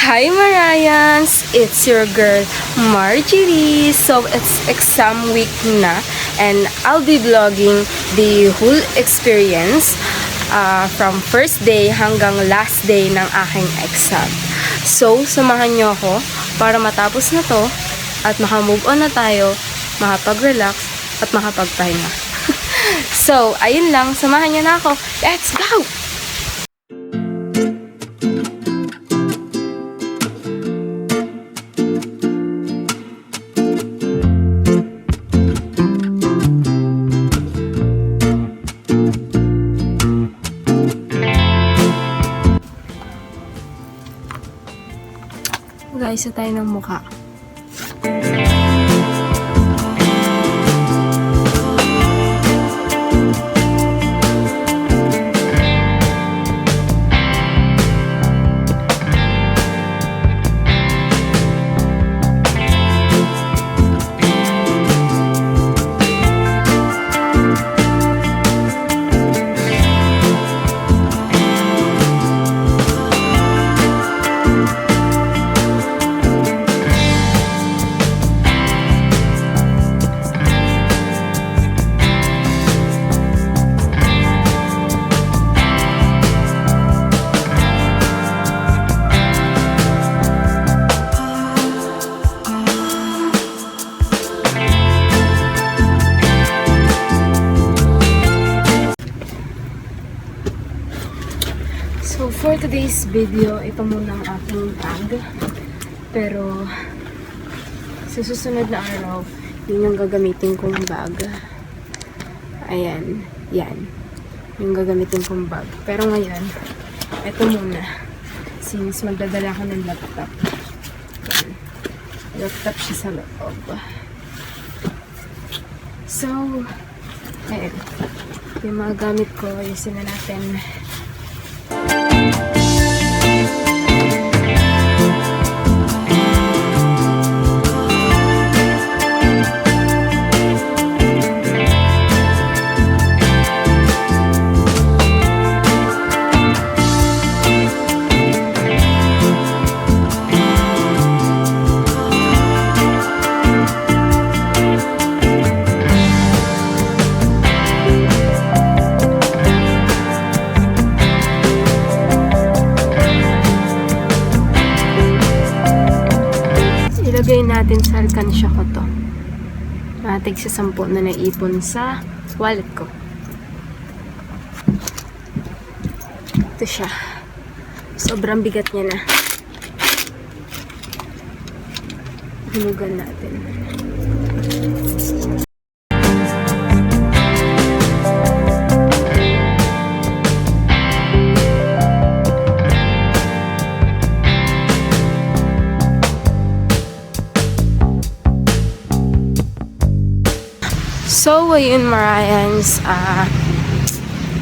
Hi Marians! It's your girl Marjorie. So it's exam week na and I'll be vlogging the whole experience from first day hanggang last day ng aking exam. So samahan nyo ako para matapos na to at makamove on na tayo, makapag-relax at makapagpahinga. So ayun lang, samahan nyo na ako. Let's go! Guys, sa tayo ng mukha. So, for today's video, ito muna ang aking bag. Pero, sa susunod na araw, yun yung gagamitin kong bag. Ayan. Yan. Yung gagamitin kong bag. Pero ngayon, ito muna. Since magdadala ko ng laptop. Yan. Laptop siya sa loob. So, ayan. Yung mga gamit ko, ayusin na natin. Ilagay natin sa alkansya ko to. Matig sa 10 na naipon sa wallet ko. Ito siya. Sobrang bigat niya na. Hulugan natin. So, ayun Marians,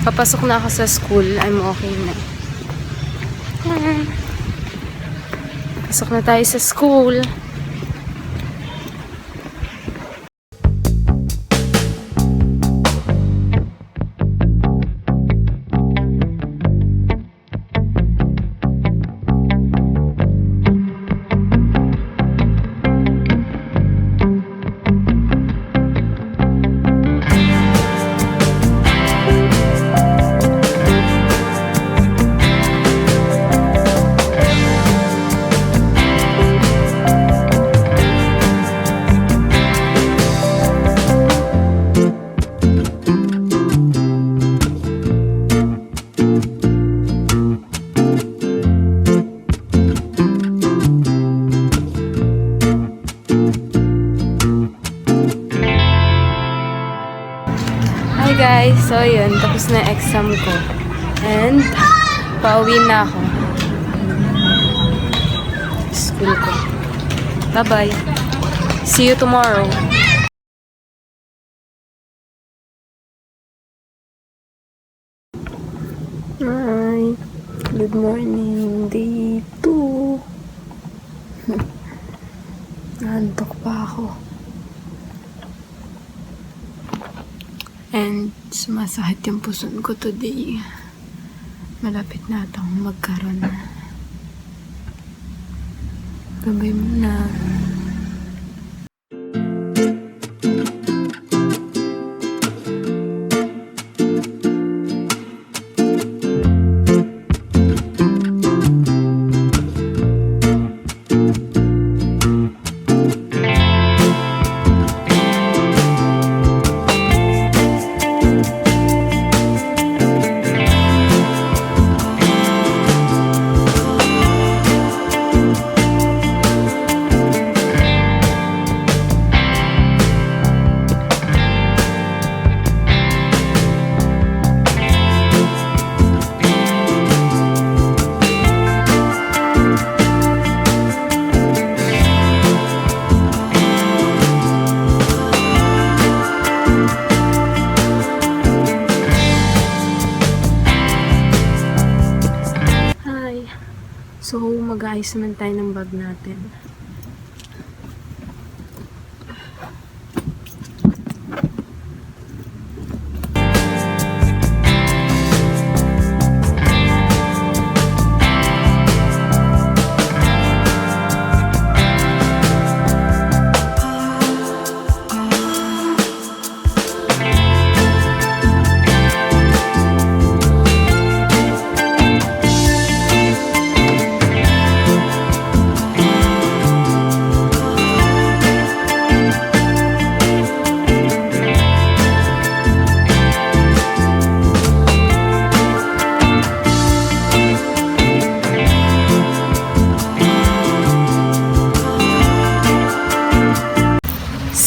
papasok na ako sa school. I'm okay na. Pasok na tayo sa school. Guys, so yun, tapos na exam ko and pauwi na ako school ko. Bye bye, see you tomorrow. Hi, good morning, day 2. Nantok pa ako. And sumasakit yung puson ko today. Malapit na itong magkaroon Gabay mo na. So, mag-aayos naman tayo ng bag natin.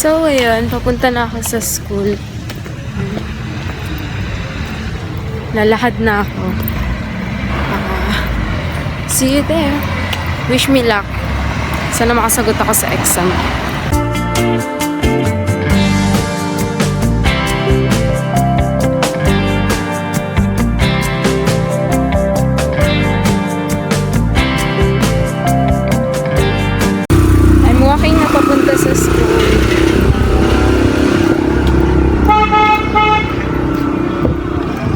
So, ayun, papunta na ako sa school. Lalakad na ako. See you there. Wish me luck. Sana makasagot ako sa exam. I'm walking na papunta sa school.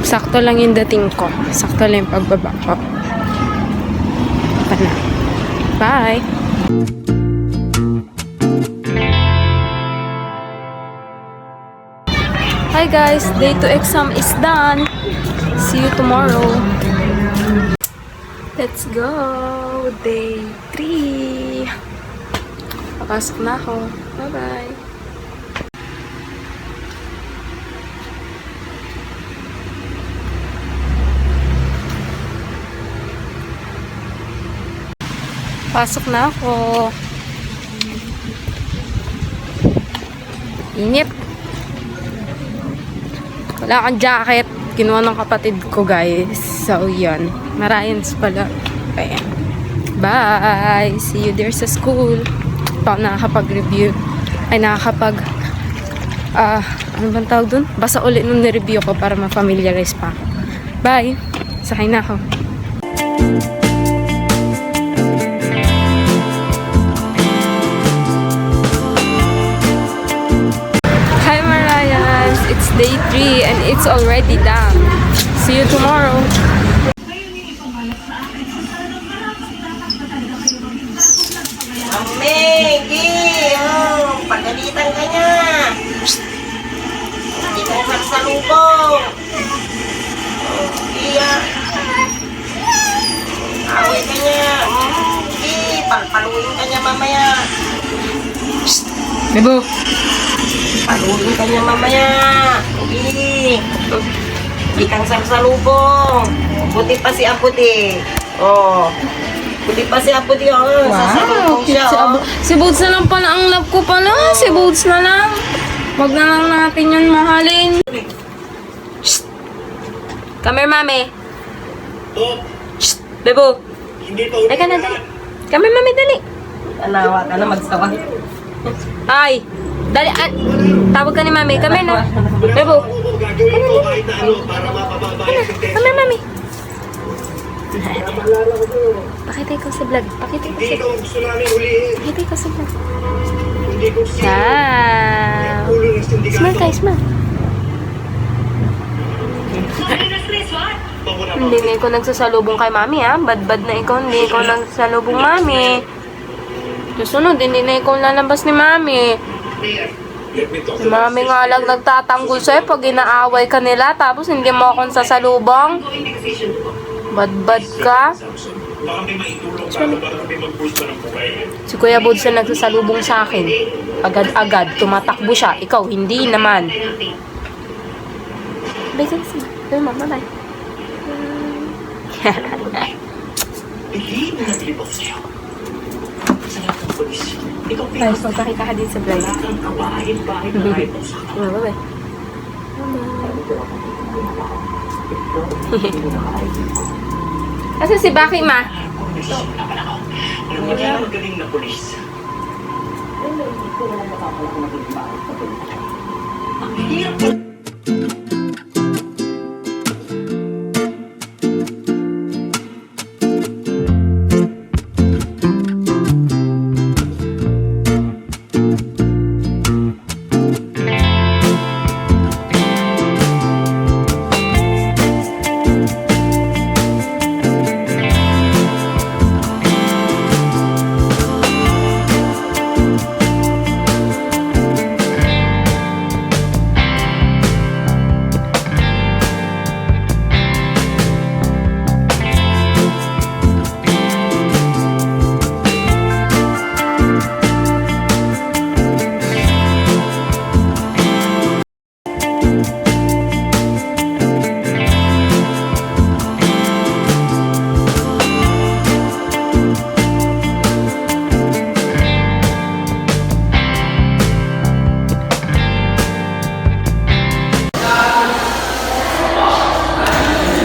Sakto lang yung dating ko. Sakto lang yung pagbaba ko. Ito na. Bye! Hi guys! Day 2 exam is done. See you tomorrow. Let's go! Day 3. Papasok na ako. Bye-bye! Pasok na ako. Init. Wala akong jacket. Kinuha ng kapatid ko, guys. So, yan. Marayans pala. Ayan. Bye! See you there sa school. Pa nakakapag-review. Ay, nakakapag... ano bang tawag dun? Basta ulit nung nireview ko para ma-familiarize pa. Bye! Sakay na ako. It's day 3 and it's already done. See you tomorrow. Maggie! Oh, pagalitan ka niya. Hindi ka magsalubong. Iya. Away ka niya. Palpaluin ka niya mamaya. Bebo! Paluin ka niya mamaya. Hindi kang salubong. Buti pa si Aputi. Oh. Buti pa si Aputi. Oh. Sasalubong siya. Oh. Si Boots na lang pala ang love ko pala. Si Boots na lang. Wag na lang natin yun mahalin. Shh! Come here, mami. Shh! Bebo! Ay ka na, dali. Come here, mami, dali. Anawa ka na magsawa. Ay! Dali, tawag ka ni mami. Come here na. Bebo! Come here, mami. Pakita ko sa vlog. Pakita ko sa vlog. Pakita ko sa vlog. Wow! Smile kayo, smile. Hindi na ikaw nagsasalubong kay mami, ha? Bad-bad na ikaw. Hindi ikaw nagsasalubong mami. Susunod, hindi na ikaw lalabas ni Mami. Si Mami nga lang nagtatanggol sa'yo pag inaaway ka nila, tapos hindi mo akong sasalubong. Bad-bad ka. Si Kuya Buds na nagsasalubong sa akin. Agad-agad, tumatakbo siya. Ikaw, hindi naman. Bye, Sexy. Bye, Mama. Bye. Guys, magpakita ka din sa vlog. Bye-bye. Kasi si Baki, Ma. Magaling na polis. Ang hirap.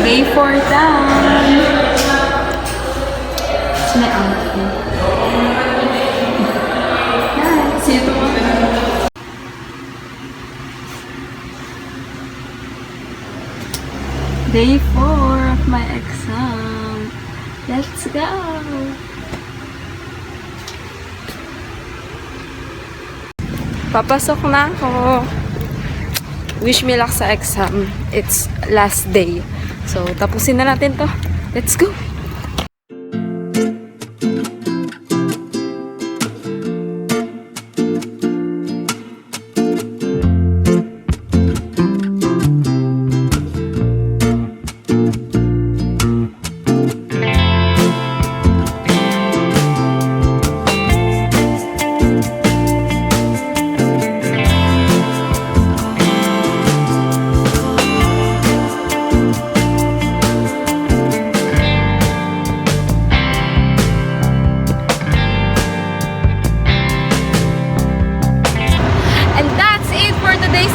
Day 4 down. It's my uncle. See you tomorrow. Day 4 of my exam. Let's go. Papasok na ako. Wish me luck sa exam. It's last day. So, tapusin na natin to. Let's go!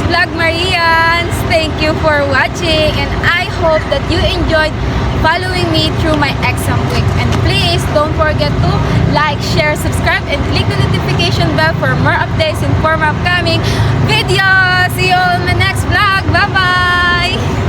Vlog Marians. Thank you for watching and I hope that you enjoyed following me through my exam week. And please don't forget to like, share, subscribe, and click the notification bell for more updates and for more upcoming videos. See you on my next vlog. Bye-bye!